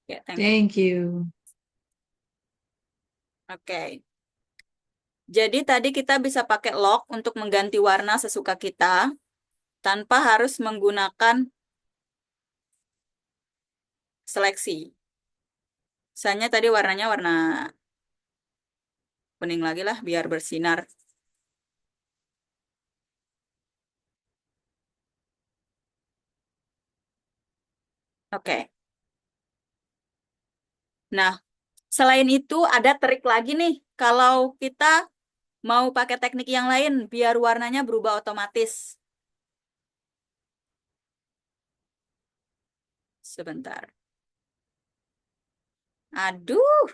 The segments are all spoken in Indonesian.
Ya, thank you. Thank you. Oke. Jadi tadi kita bisa pakai lock untuk mengganti warna sesuka kita tanpa harus menggunakan seleksi. Misalnya tadi warnanya warna kuning lagi lah biar bersinar. Oke. Nah, selain itu ada trik lagi nih. Kalau kita mau pakai teknik yang lain biar warnanya berubah otomatis. Sebentar. Aduh,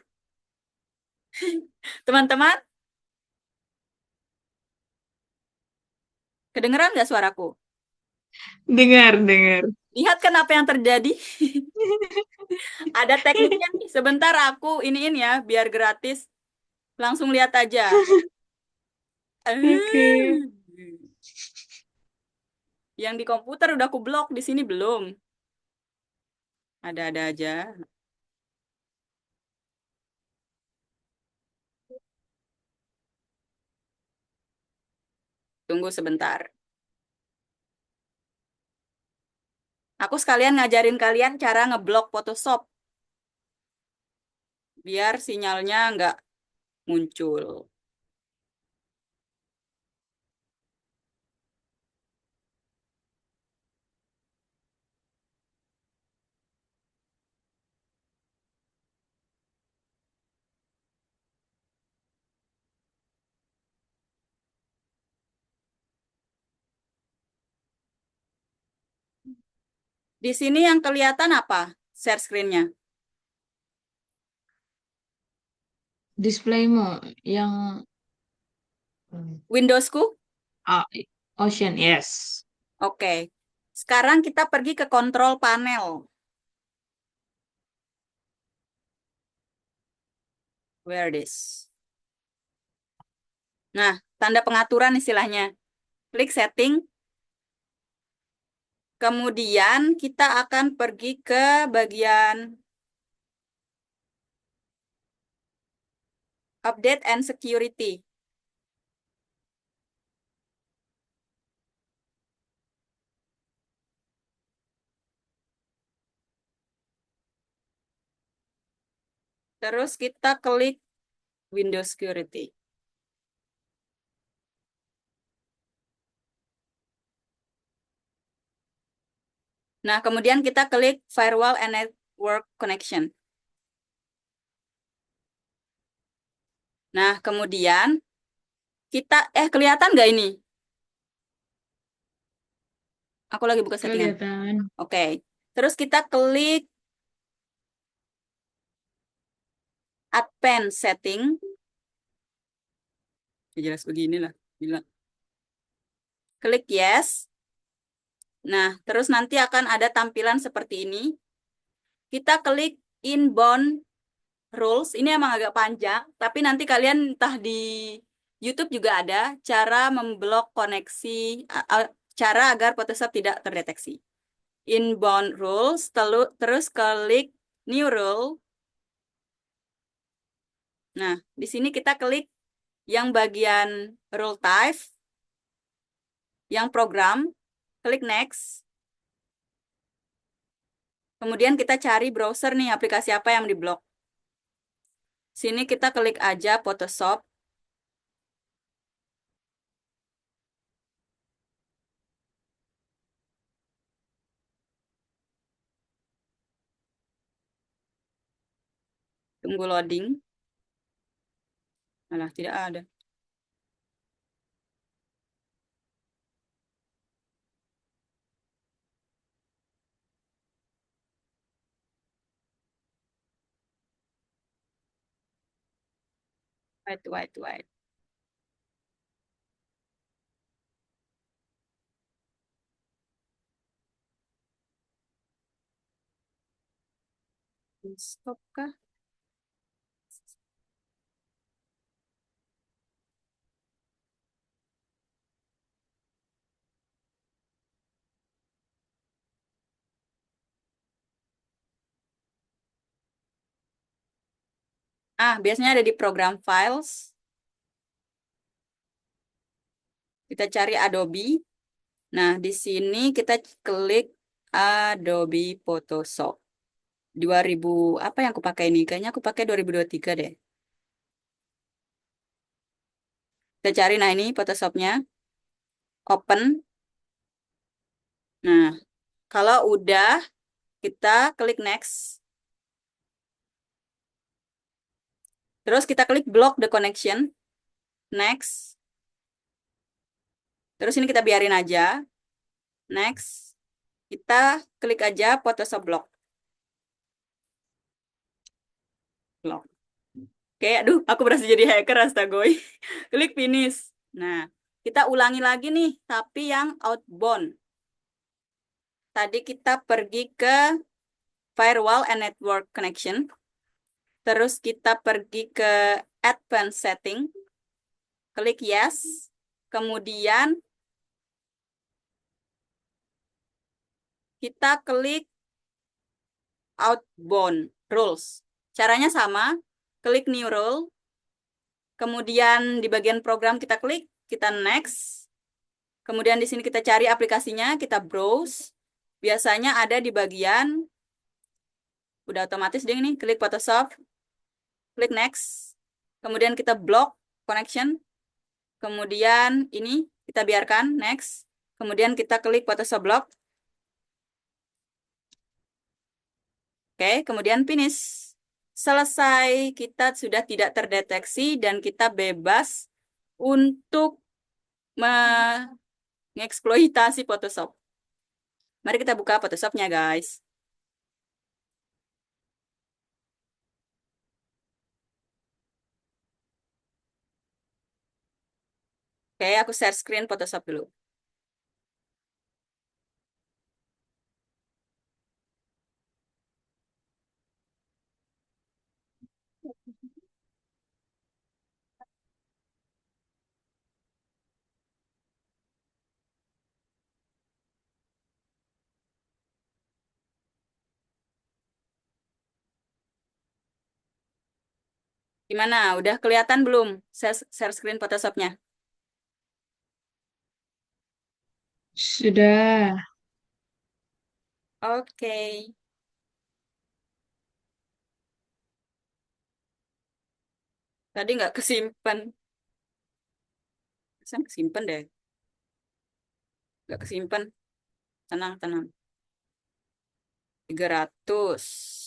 teman-teman, kedengeran nggak suaraku? Dengar, dengar. Lihat kan apa yang terjadi? Ada tekniknya nih. Sebentar aku iniin ya, biar gratis. Langsung lihat aja. Oke. Eh, Yang di komputer udah aku blok, di sini belum. Ada-ada aja. Tunggu sebentar. Aku sekalian ngajarin kalian cara ngeblok Photoshop. Biar sinyalnya nggak muncul. Di sini yang kelihatan apa? Share screen-nya. Displaymu yang Windowsku? ah, Ocean, yes. Oke. Sekarang kita pergi ke kontrol panel. Where this? Nah, tanda pengaturan istilahnya. Klik setting. Kemudian kita akan pergi ke bagian update and security. Terus kita klik Windows Security. Nah, kemudian kita klik Firewall and Network Connection. Nah, kemudian kita, kelihatan nggak ini? Aku lagi buka settingan. Kelihatan. Oke. Terus kita klik Advanced Setting. Ya, jelas begini lah. Gila. Klik Yes. Nah, terus nanti akan ada tampilan seperti ini. Kita klik Inbound Rules. Ini emang agak panjang, tapi nanti kalian entah di YouTube juga ada cara memblok koneksi, cara agar Photoshop tidak terdeteksi. Inbound Rules, terus klik New Rule. Nah, di sini kita klik yang bagian Rule Type, yang program, klik Next. Kemudian kita cari browser nih, aplikasi apa yang diblok. Sini kita klik aja Photoshop. Tunggu loading. Malah tidak ada. Wait, wait, wait. Stop kah? Biasanya ada di program files. Kita cari Adobe. Nah, di sini kita klik Adobe Photoshop. 2000, apa yang aku pakai ini? Kayaknya aku pakai 2023 deh. Kita cari, nah ini Photoshopnya. Open. Nah, kalau udah, kita klik next. Terus kita klik block the connection. Next. Terus ini kita biarin aja. Next. Kita klik aja Photoshop block. Block. Oke, aduh, aku berasa jadi hacker astagoy. Klik finish. Nah, kita ulangi lagi nih, tapi yang outbound. Tadi kita pergi ke firewall and network connection. Terus kita pergi ke advanced setting. Klik yes. Kemudian kita klik outbound rules. Caranya sama. Klik new rule. Kemudian di bagian program kita klik, kita next. Kemudian di sini kita cari aplikasinya, kita browse. Biasanya ada di bagian, udah otomatis deh ini, klik Photoshop, klik next. Kemudian kita block connection. Kemudian ini kita biarkan, next. Kemudian kita klik Photoshop block. Oke, kemudian finish. Selesai, kita sudah tidak terdeteksi dan kita bebas untuk mengeksploitasi Photoshop. Mari kita buka Photoshopnya, guys. Oke, aku share screen Photoshop dulu. Gimana? Udah kelihatan belum share screen Photoshopnya? Sudah. Oke. Tadi nggak kesimpan. Saya kesimpan deh. Nggak kesimpan. Tenang, tenang. 300.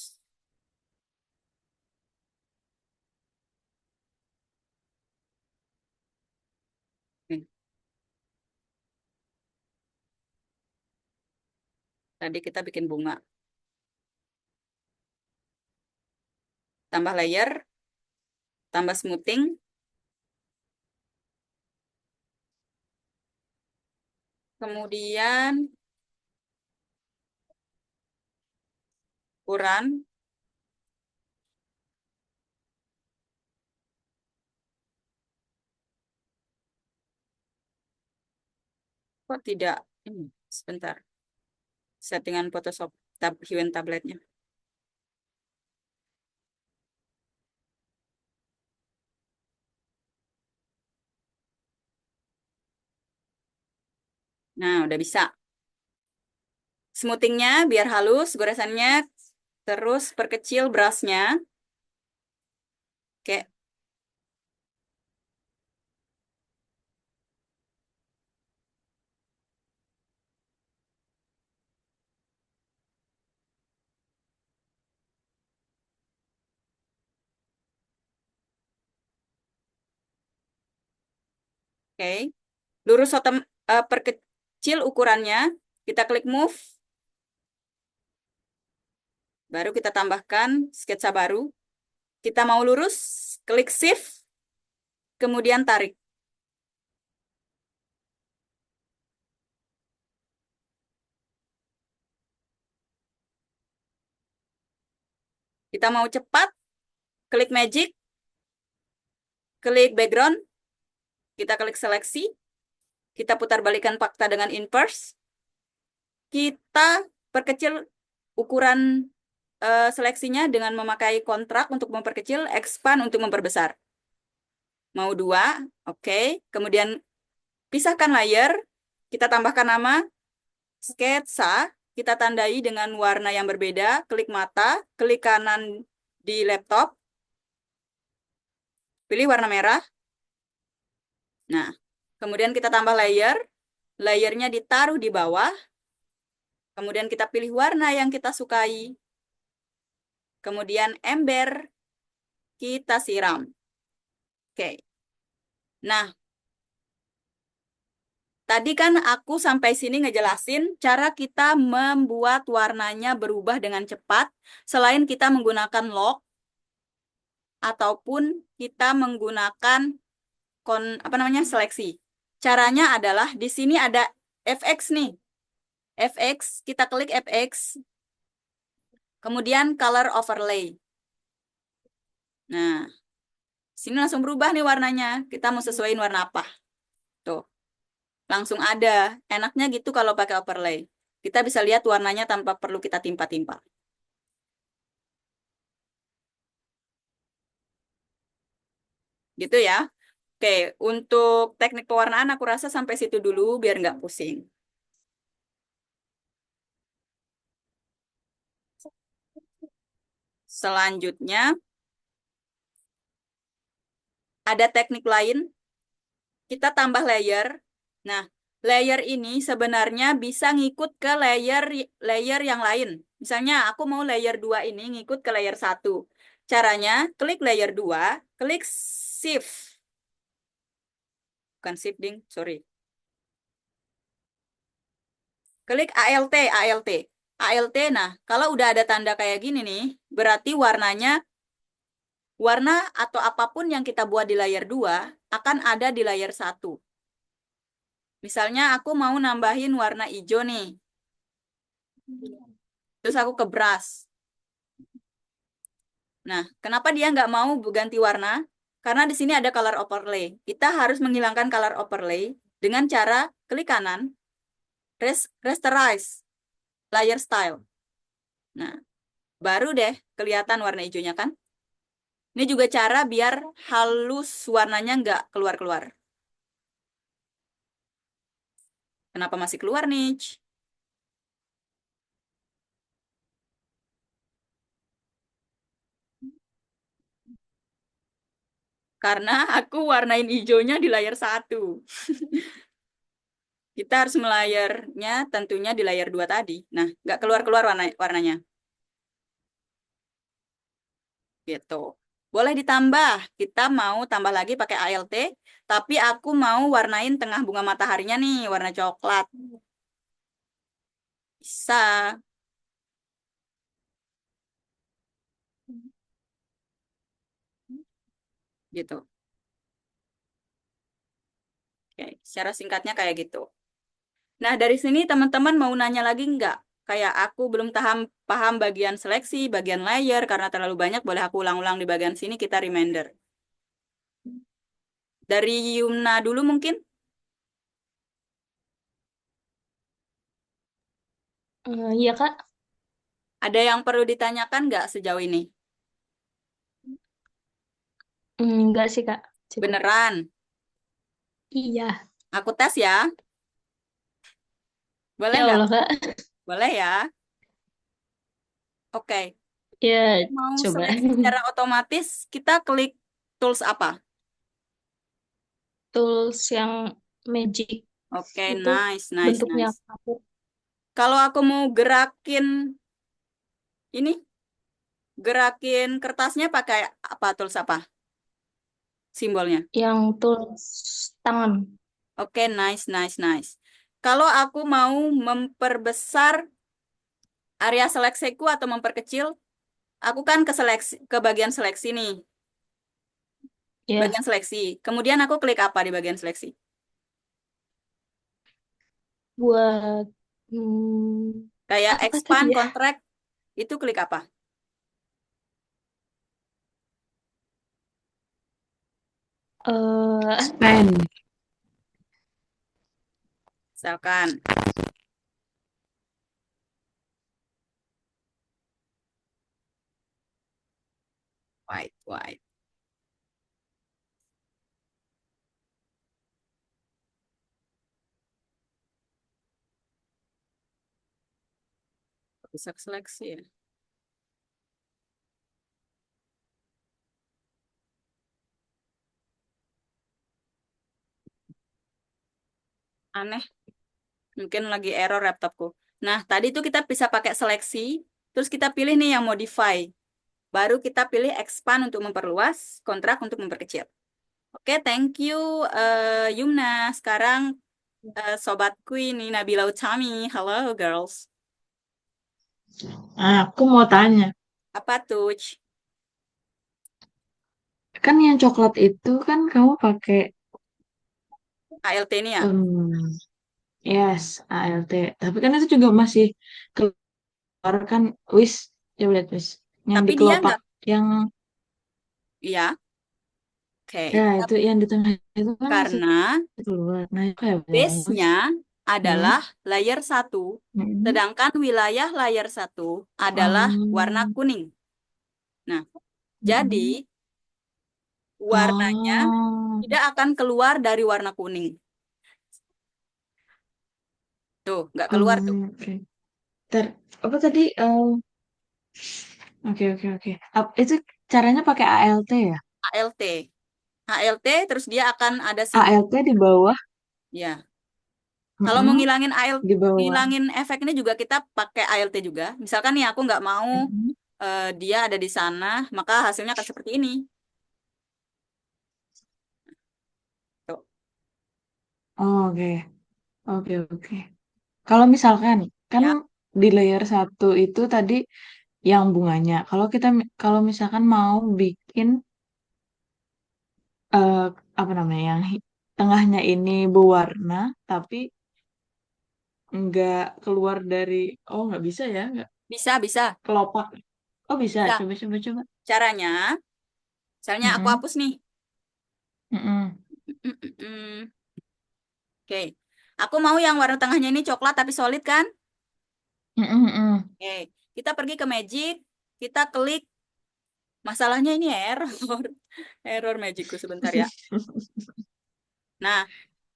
Nih, tadi kita bikin bunga. Tambah layer. Tambah smoothing. Kemudian ukuran. Kok tidak? Ini, sebentar. Settingan Photoshop Human tabletnya. Nah, udah bisa. Smoothingnya biar halus, goresannya. Terus perkecil brushnya. Kayak oke. Lurus perkecil ukurannya. Kita klik move. Baru kita tambahkan sketsa baru. Kita mau lurus, klik shift, kemudian tarik. Kita mau cepat, klik magic, klik background, kita klik seleksi, kita putar balikan fakta dengan inverse, kita perkecil ukuran seleksinya dengan memakai kontrak untuk memperkecil, expand untuk memperbesar. Mau 2, oke. Kemudian pisahkan layer, kita tambahkan nama, sketsa, kita tandai dengan warna yang berbeda, klik mata, klik kanan di laptop, pilih warna merah. Nah, kemudian kita tambah layer, layernya ditaruh di bawah, kemudian kita pilih warna yang kita sukai, kemudian ember, kita siram. Oke. Nah, tadi kan aku sampai sini ngejelasin cara kita membuat warnanya berubah dengan cepat selain kita menggunakan lock ataupun kita menggunakan apa namanya seleksi. Caranya adalah di sini ada FX nih. FX, kita klik FX, kemudian color overlay. Nah, sini langsung berubah nih warnanya. Kita mau sesuaiin warna apa? Tuh, langsung ada. Enaknya gitu kalau pakai overlay. Kita bisa lihat warnanya tanpa perlu kita timpa-timpa. Gitu ya. Oke, untuk teknik pewarnaan aku rasa sampai situ dulu biar nggak pusing. Selanjutnya, ada teknik lain, kita tambah layer. Nah, layer ini sebenarnya bisa ngikut ke layer layer yang lain. Misalnya aku mau layer 2 ini ngikut ke layer 1. Caranya, klik layer 2, klik shift. Bukan shift, ding, sorry. Klik ALT, ALT. ALT, nah, kalau udah ada tanda kayak gini nih, berarti warna atau apapun yang kita buat di layer 2 akan ada di layer 1. Misalnya aku mau nambahin warna hijau nih. Terus aku ke brush. Nah, kenapa dia nggak mau ganti warna? Karena di sini ada color overlay. Kita harus menghilangkan color overlay dengan cara klik kanan, rasterize, layer style. Nah, baru deh kelihatan warna hijaunya kan? Ini juga cara biar halus warnanya nggak keluar-keluar. Kenapa masih keluar nih? Karena aku warnain hijaunya di layer 1. Kita harus melayernya tentunya di layer 2 tadi. Nah, nggak keluar-keluar warnanya. Gitu. Boleh ditambah. Kita mau tambah lagi pakai ALT, tapi aku mau warnain tengah bunga mataharinya nih, warna coklat. Bisa. Gitu. Oke, secara singkatnya kayak gitu. Nah, dari sini teman-teman mau nanya lagi nggak? Kayak aku belum paham bagian seleksi, bagian layer, karena terlalu banyak, boleh aku ulang-ulang di bagian sini, kita reminder. Dari Yumna dulu mungkin? Iya, Kak. Ada yang perlu ditanyakan nggak sejauh ini? Enggak sih, Kak. Cukup. Beneran? Iya. Aku tes ya. Boleh Ya nggak? Allah, Kak. Boleh ya. Oke. Ya, Mau coba. seleksi secara otomatis, kita klik tools apa? Tools yang magic Oke, itu nice, nice, bentuknya nice. apa? Kalau aku mau gerakin ini, gerakin kertasnya pakai apa tools apa? Simbolnya. Yang tools tangan. Oke, nice, nice, nice. Kalau aku mau memperbesar area seleksiku atau memperkecil, aku kan ke bagian seleksi nih, Ya, bagian seleksi. Kemudian aku klik apa di bagian seleksi? buat Kayak apa tadi expand, ya? contract, itu klik apa? Expand. Misalkan, White, white. Bisa seleksi ya. Aneh, mungkin lagi error laptopku. Nah, tadi itu kita bisa pakai seleksi, terus kita pilih nih yang modify. Baru kita pilih expand untuk memperluas, kontrak untuk memperkecil. Oke, thank you Yumna. Sekarang sobatku ini Nabila Utami. Halo girls. Aku mau tanya, Apa tuh? kan yang coklat itu kan kamu pakai ALT ini ya? em, yes ALT, tapi kan itu juga masih keluar kan, wis, coba lihat wis, yang Tapi di dia kelopak, nggak, yang iya. Oke, ya itu yang di tengah itu kan masih karena keluar. Nah itu kayak bagus. base-nya Hmm. adalah layer 1, Hmm. sedangkan wilayah layer 1 adalah warna Um, kuning. Nah, jadi hmm. warnanya Oh, tidak akan keluar dari warna kuning. Tuh, nggak keluar tuh. oke. Apa tadi? Oke, oke, oke. Itu caranya pakai ALT ya? ALT. ALT terus dia akan ada simbol. ALT di bawah. Ya, kalau mau Mm-mm, ngilangin ALT, di bawah. ngilangin efek ini juga kita pakai ALT juga. Misalkan nih aku nggak mau Mm-mm. dia ada di sana, maka hasilnya akan seperti ini. Tuh, Oh, oke, oke, oke. Kalau misalkan kan ya. di layer satu itu tadi yang bunganya. Kalau misalkan mau bikin eh, apa namanya yang tengahnya ini berwarna, tapi nggak keluar dari, oh nggak bisa ya, nggak Bisa, bisa, kelopak. Oh bisa, bisa. coba coba coba. Caranya, misalnya aku Mm-mm, hapus nih. mm-mm, Oke, aku mau yang warna tengahnya ini coklat tapi solid kan? mm-mm, mm-mm. Oke, kita pergi ke Magic, kita klik. Masalahnya ini error, error Magicku sebentar ya. Nah,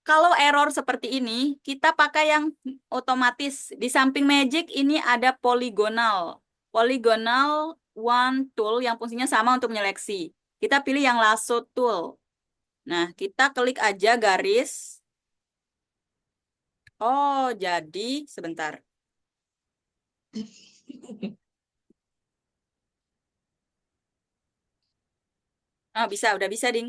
kalau error seperti ini, kita pakai yang otomatis. Di samping Magic ini ada polygonal. Polygonal one tool yang fungsinya sama untuk menyeleksi. Kita pilih yang lasso tool. Nah, kita klik aja garis. Oh, jadi sebentar. Oh, bisa, udah bisa, Ding.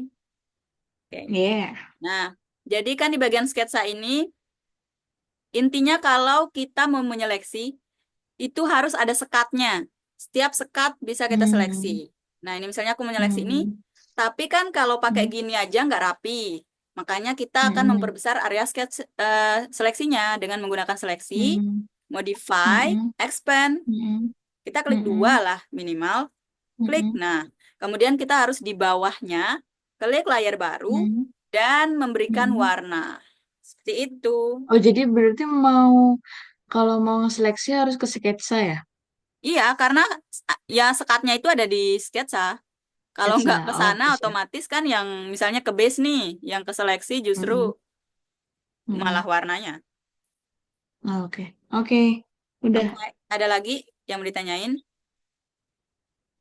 Oke. Yeah. Nah, jadi kan di bagian sketsa ini, intinya kalau kita mau menyeleksi, itu harus ada sekatnya. Setiap sekat bisa kita seleksi. Hmm, Nah, ini misalnya aku menyeleksi ini, hmm, tapi kan kalau pakai hmm, gini aja nggak rapi. Makanya kita akan hmm, memperbesar area sketch seleksinya dengan menggunakan seleksi, hmm, modify, hmm, expand. hmm, Kita klik dua hmm, lah minimal. Klik. hmm, Nah, kemudian kita harus di bawahnya klik layar baru hmm, dan memberikan hmm. warna. Seperti itu. Oh, jadi berarti kalau mau seleksi harus ke sketsa ya? Iya, karena ya sekatnya itu ada di sketsa. Kalau Sketsa, nggak ke sana, oke siap. otomatis kan yang misalnya ke base nih, yang ke seleksi justru Hmm, malah hmm. warnanya. Oke, oke, udah, Oke, ada lagi yang mau ditanyain?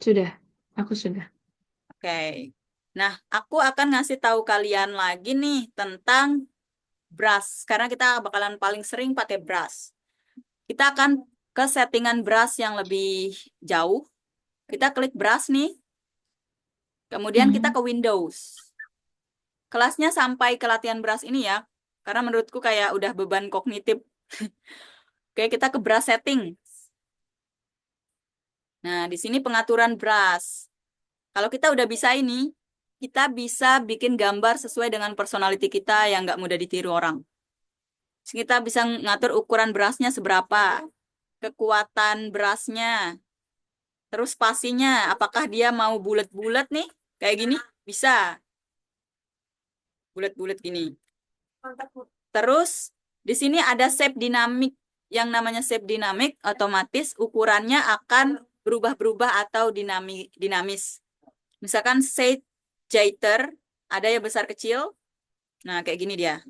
sudah, aku sudah. Oke. Nah, aku akan ngasih tahu kalian lagi nih tentang brush. Karena kita bakalan paling sering pakai brush. Kita akan ke settingan brush yang lebih jauh. Kita klik brush nih, kemudian kita Hmm, ke Windows. Kelasnya sampai ke latihan brush ini ya, karena menurutku kayak udah beban kognitif. Oke, kita ke brush setting. Nah, di sini pengaturan brush. Kalau kita udah bisa ini, kita bisa bikin gambar sesuai dengan personality kita yang nggak mudah ditiru orang. Terus kita bisa ngatur ukuran brushnya seberapa, kekuatan brushnya, terus spasinya, apakah dia mau bulat-bulat nih, kayak gini, bisa bulat-bulat gini. Terus di sini ada shape dinamik. Yang namanya shape dinamik otomatis ukurannya akan berubah-berubah atau dinamis. Misalkan say jitter, ada yang besar kecil. Nah, kayak gini dia.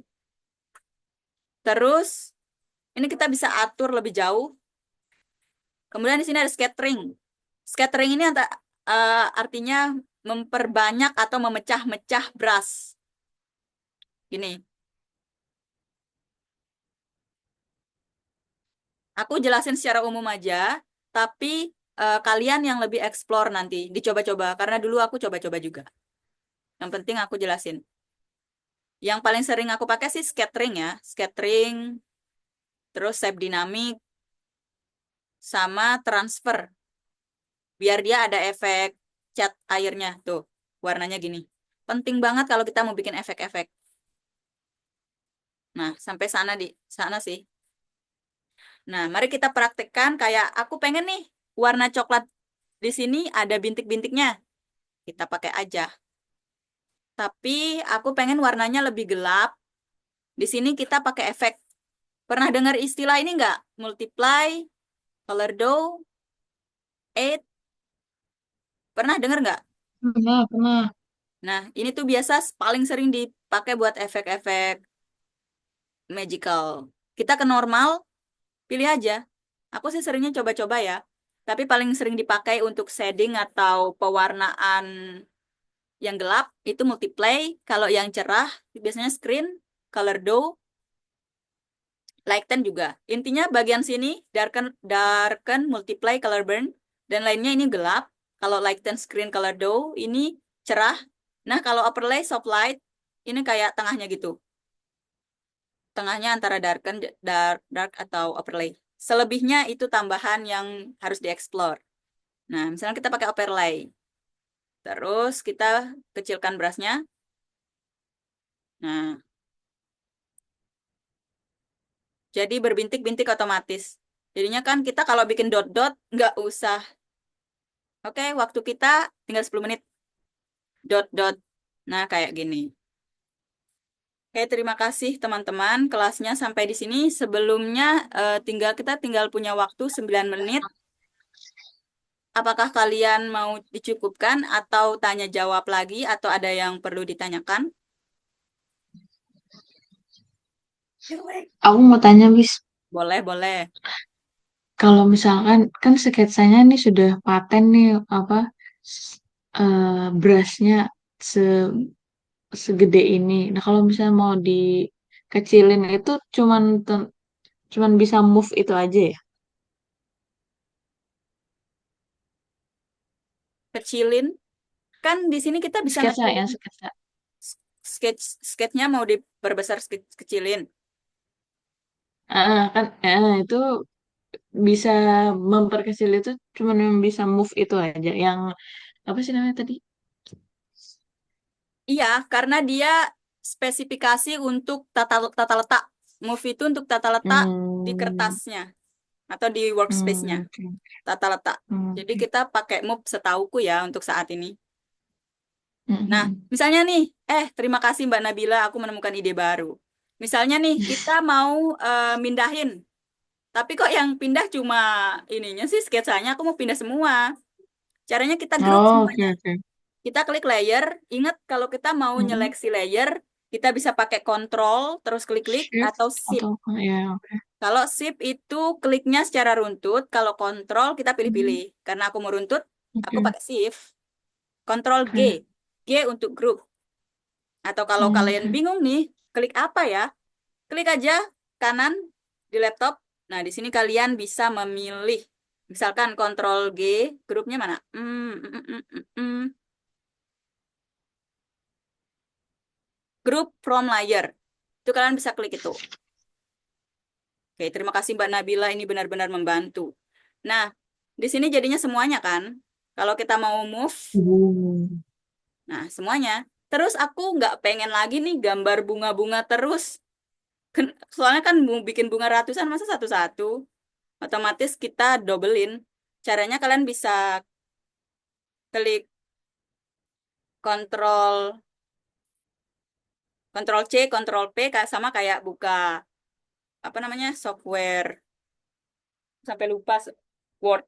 Terus, ini kita bisa atur lebih jauh. Kemudian di sini ada scattering. Scattering ini artinya memperbanyak atau memecah-mecah brush. Gini. Aku jelasin secara umum aja, tapi kalian yang lebih explore nanti, dicoba-coba. Karena dulu aku coba-coba juga. Yang penting aku jelasin. Yang paling sering aku pakai sih scattering ya. Scattering, terus shape dynamic, sama transfer. Biar dia ada efek cat airnya. Tuh, warnanya gini. Penting banget kalau kita mau bikin efek-efek. Nah, sampai sana sih. Nah, mari kita praktekkan kayak aku pengen nih warna coklat di sini ada bintik-bintiknya. Kita pakai aja. Tapi aku pengen warnanya lebih gelap. Di sini kita pakai efek. Pernah dengar istilah ini nggak? Multiply, color dough, add. Pernah dengar nggak? Pernah. Nah, ini tuh biasa paling sering dipakai buat efek-efek magical. Kita ke normal, pilih aja. Aku sih seringnya coba-coba ya. Tapi paling sering dipakai untuk shading atau pewarnaan yang gelap itu multiply. Kalau yang cerah biasanya screen, color dough, lighten juga. Intinya bagian sini darken, multiply, color burn, dan lainnya ini gelap. Kalau lighten, screen, color dough ini cerah. Nah, kalau overlay, soft light ini kayak tengahnya gitu. Tengahnya antara darken, dark atau overlay. Selebihnya itu tambahan yang harus dieksplor. Nah, misalnya kita pakai overlay. Terus kita kecilkan brushnya. Nah, jadi berbintik-bintik otomatis. Jadinya kan kita kalau bikin dot-dot nggak usah. Oke, waktu kita tinggal 10 menit. Dot-dot. Nah, kayak gini. Oke, terima kasih teman-teman. Kelasnya sampai di sini. Sebelumnya kita tinggal punya waktu 9 menit. Apakah kalian mau dicukupkan atau tanya jawab lagi atau ada yang perlu ditanyakan? Aku mau tanya, Bis. Boleh, boleh. Kalau misalkan kan sketsanya nih sudah paten nih apa brushnya se segede ini. Nah, kalau misalnya mau dikecilin itu cuman bisa move itu aja ya. Kecilin. Kan di sini kita bisa Sketsa ya, ngecilin sketsa. sketchnya mau diperbesar kecilin. Kan itu bisa memperkecil itu cuman yang bisa move itu aja. Yang apa sih namanya tadi? Iya, karena dia spesifikasi untuk tata letak. Move itu untuk tata letak di Hmm, kertasnya atau di workspace-nya. oke. Tata letak. Jadi Oke. kita pakai move setauku ya untuk saat ini. Nah, Hmm. misalnya nih, terima kasih Mbak Nabila, aku menemukan ide baru. Misalnya nih, kita mau mindahin, tapi kok yang pindah cuma ininya sih sketsanya, aku mau pindah semua. Caranya kita grup Oh, oke semuanya. oke. Kita klik layer. Ingat kalau kita mau Hmm. nyeleksi layer, kita bisa pakai control, terus klik-klik, Shift atau shift. atau ya oke. Kalau shift itu kliknya secara runtut, kalau control kita pilih-pilih. Hmm. Karena aku mau runtut, aku Oke pakai shift. Control G. oke. G untuk grup. Atau kalau kalian Oke. bingung nih, klik apa ya? Klik aja kanan di laptop. Nah, di sini kalian bisa memilih. Misalkan Ctrl G, grupnya mana? Group from layer. Itu kalian bisa klik itu. Oke, terima kasih Mbak Nabila, ini benar-benar membantu. Nah, di sini jadinya semuanya kan. Kalau kita mau move, Hmm. nah semuanya. Terus aku nggak pengen lagi nih gambar bunga-bunga terus. Soalnya kan mau bikin bunga ratusan, masa satu-satu. Otomatis kita dobelin. Caranya kalian bisa klik kontrol kontrol C, kontrol P sama kayak buka apa namanya software sampai lupa Word,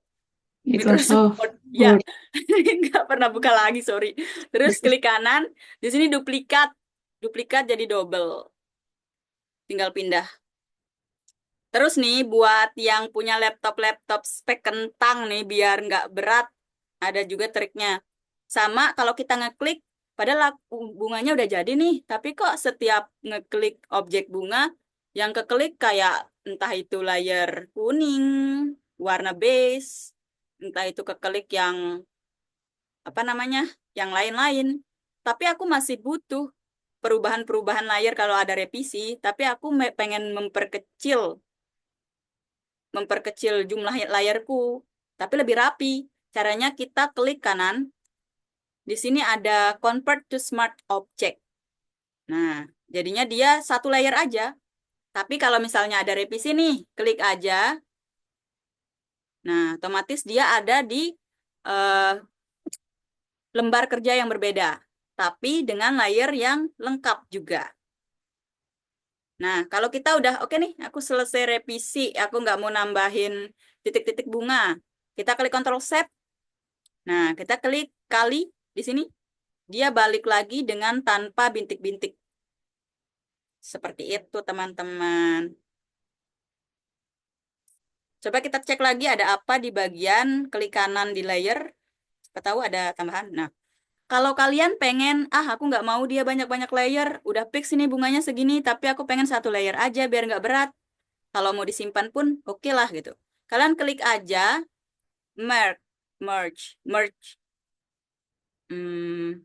Microsoft Microsoft. Word. Ya, Word. nggak pernah buka lagi, sorry. Terus klik kanan, di sini duplikat. Duplikat jadi double. Tinggal pindah. Terus nih, buat yang punya laptop-laptop spek kentang nih, biar nggak berat, ada juga triknya. Sama kalau kita ngeklik, padahal bunganya udah jadi nih, tapi kok setiap ngeklik objek bunga, yang keklik kayak entah itu layer kuning, warna beige, entah itu keklik yang apa namanya, yang lain-lain. Tapi aku masih butuh perubahan-perubahan layer kalau ada revisi, tapi aku pengen memperkecil jumlah layarku, tapi lebih rapi. Caranya kita klik kanan, di sini ada Convert to Smart Object. Nah, jadinya dia satu layer aja. Tapi kalau misalnya ada revisi nih, klik aja. Nah, otomatis dia ada di eh, lembar kerja yang berbeda, tapi dengan layer yang lengkap juga. Nah, kalau kita udah oke nih, aku selesai revisi, aku nggak mau nambahin titik-titik bunga. Kita klik Ctrl Shift. Nah, kita klik kali di sini. Dia balik lagi dengan tanpa bintik-bintik. Seperti itu, teman-teman. Coba kita cek lagi ada apa di bagian klik kanan di layer. Siapa tahu ada tambahan. Nah, kalau kalian pengen, aku nggak mau dia banyak-banyak layer. Udah fix ini bunganya segini, tapi aku pengen satu layer aja biar nggak berat. Kalau mau disimpan pun oke lah gitu. Kalian klik aja merge, merge. Hmm,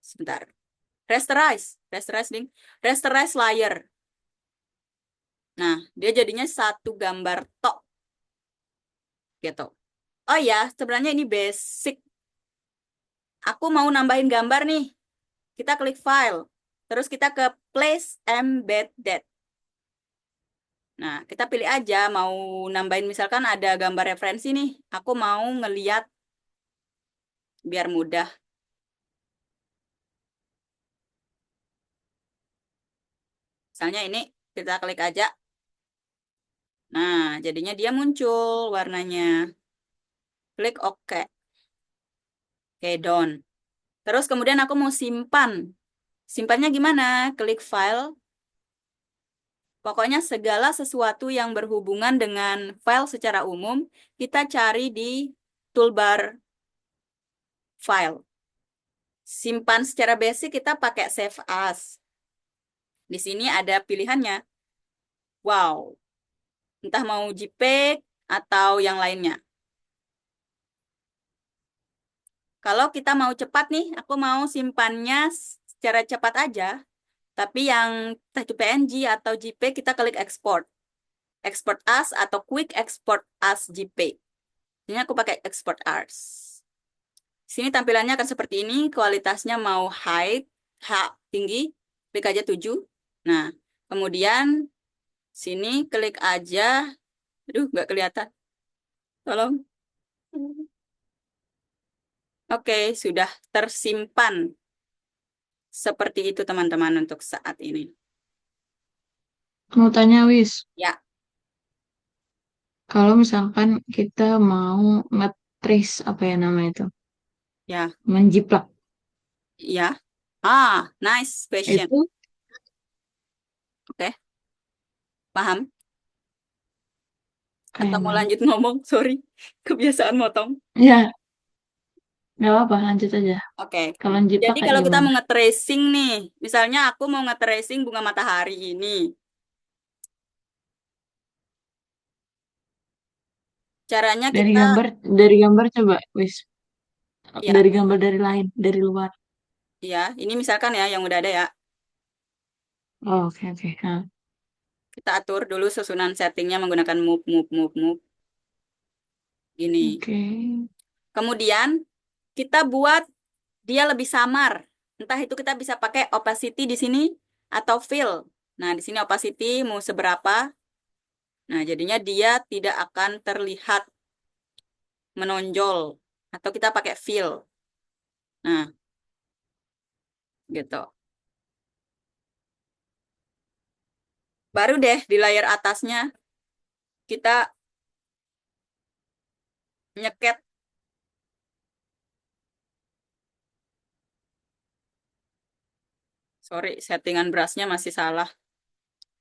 sebentar. Rasterize layer. Nah, dia jadinya satu gambar tok gitu. Oh ya, sebenarnya ini basic. Aku mau nambahin gambar nih. Kita klik file. Terus kita ke place embedded. Nah, kita pilih aja mau nambahin misalkan ada gambar referensi nih. Aku mau ngeliat biar mudah. Misalnya ini kita klik aja. Nah, jadinya dia muncul warnanya. Klik OK. Oke, done. Terus kemudian aku mau simpan. Simpannya gimana? Klik file. Pokoknya segala sesuatu yang berhubungan dengan file secara umum, kita cari di toolbar file. Simpan secara basic kita pakai save as. Di sini ada pilihannya. Wow, entah mau JPEG atau yang lainnya. Kalau kita mau cepat nih, aku mau simpannya secara cepat aja. Tapi yang entah itu PNG atau JPEG kita klik export. Export as atau quick export as JPEG. Ini aku pakai export as. Sini tampilannya akan seperti ini, kualitasnya mau tinggi, klik aja 7. Nah, kemudian sini klik aja, aduh nggak kelihatan, tolong. Oke, sudah tersimpan. Seperti itu teman-teman untuk saat ini. Mau tanya, Wis, Ya, kalau misalkan kita mau nge-trace apa ya nama itu, ya, menjiplak ya. Nice question. itu Oke, paham? Atau kayak mau mana? lanjut ngomong? Sorry, kebiasaan motong. Ya, nggak apa-apa, lanjut aja. Oke, Kalau menjiplak jadi kayak kalau kita gimana? mau nge-tracing nih, misalnya aku mau nge-tracing bunga matahari ini. Caranya Dari kita, gambar, dari gambar coba, Wis. ya, Dari gambar dari lain, dari luar. ya, ini misalkan ya yang udah ada ya. Oh, oke, oke. Nah, Kita atur dulu susunan settingnya menggunakan move, move, move, move. Gini. oke. Kemudian kita buat dia lebih samar. Entah itu kita bisa pakai opacity di sini atau fill. Nah, di sini opacity mau seberapa. Nah, jadinya dia tidak akan terlihat menonjol. Atau kita pakai fill. Nah, gitu. Baru deh di layar atasnya kita nyeket Sorry, settingan brushnya masih salah.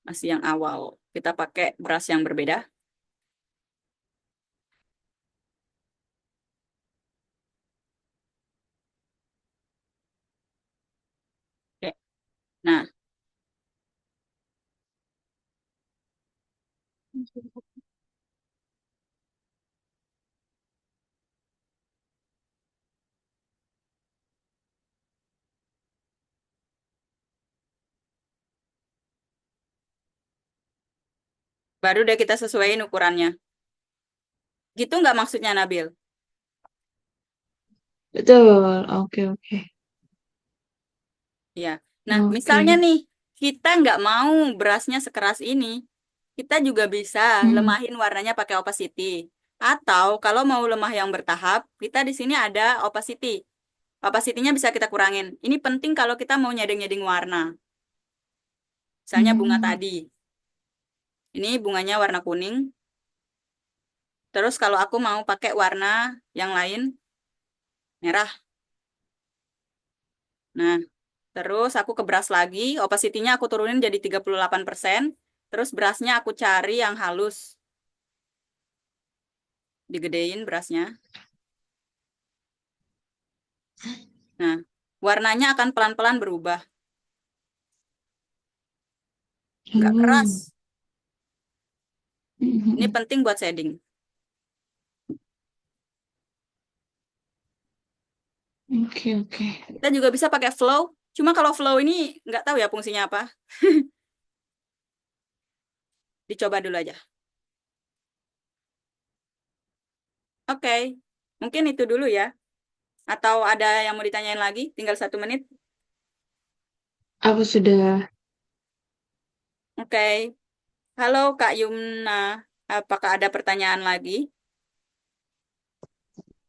Masih yang awal. Kita pakai brush yang berbeda. Oke. Nah, baru deh kita sesuaiin ukurannya. Gitu nggak maksudnya, Nabil? Betul. Oke, oke. Ya. Nah, Oke. misalnya nih, kita nggak mau brushnya sekeras ini. Kita juga bisa Mm. lemahin warnanya pakai opacity. Atau kalau mau lemah yang bertahap, kita di sini ada opacity. Opacity-nya bisa kita kurangin. Ini penting kalau kita mau nyeding-nyeding warna. Misalnya bunga Mm. tadi. Ini bunganya warna kuning. Terus kalau aku mau pakai warna yang lain, merah. Nah, terus aku ke brush lagi. Opacity-nya aku turunin jadi 38%. Terus brushnya aku cari yang halus. Digedein brushnya. Nah, warnanya akan pelan-pelan berubah. Nggak keras. Mm. Ini Mm. penting buat shading. Oke, oke. Kita juga bisa pakai flow. Cuma kalau flow ini nggak tahu ya fungsinya apa. Dicoba dulu aja. Oke, mungkin itu dulu ya. Atau ada yang mau ditanyain lagi? Tinggal 1 menit. Aku sudah. Oke. Halo Kak Yumna. Apakah ada pertanyaan lagi?